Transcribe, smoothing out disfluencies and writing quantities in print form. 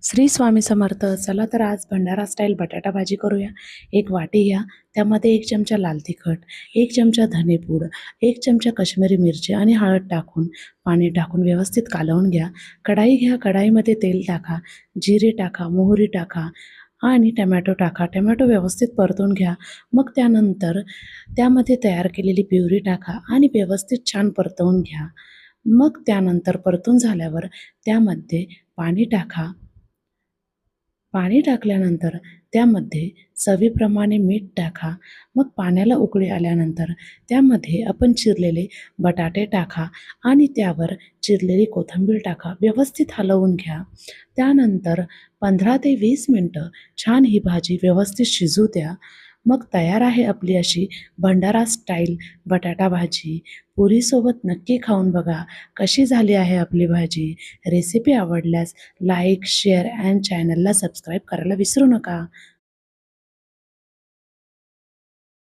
श्री स्वामी समर्थ. चला तर आज भंडारा स्टाईल बटाटा भाजी करूया. एक वाटी घ्या, त्यामध्ये 1 चमचा लाल तिखट, 1 चमचा धनेपूड, 1 चमचा काश्मीरी मिरची आणि हळद टाकून पाणी टाकून व्यवस्थित कालवून घ्या. कढाई घ्या, कढाईमध्ये तेल टाका, जिरे टाका, मोहरी टाका आणि टमॅटो टाका. टमॅटो व्यवस्थित परतून घ्या. मग त्यानंतर त्यामध्ये तयार केलेली प्युरी टाका आणि व्यवस्थित छान परतवून घ्या. मग त्यानंतर परतून झाल्यावर त्यामध्ये पाणी टाका. पाणी टाकल्यानंतर त्यामध्ये चवीप्रमाणे मीठ टाका. मग पाण्याला उकळी आल्यानंतर त्यामध्ये आपण चिरलेले बटाटे टाका आणि त्यावर चिरलेली कोथिंबीर टाका. व्यवस्थित हलवून घ्या. त्यानंतर 15 ते 20 मिनटं छान ही भाजी व्यवस्थित शिजू द्या. मग तयार आहे आपली अशी भंडारा स्टाईल बटाटा भाजी. पुरीसोबत नक्की खाऊन बघा कशी झाली आहे आपली भाजी. रेसिपी आवडल्यास लाईक, शेअर अँड चॅनलला सबस्क्राईब करायला विसरू नका.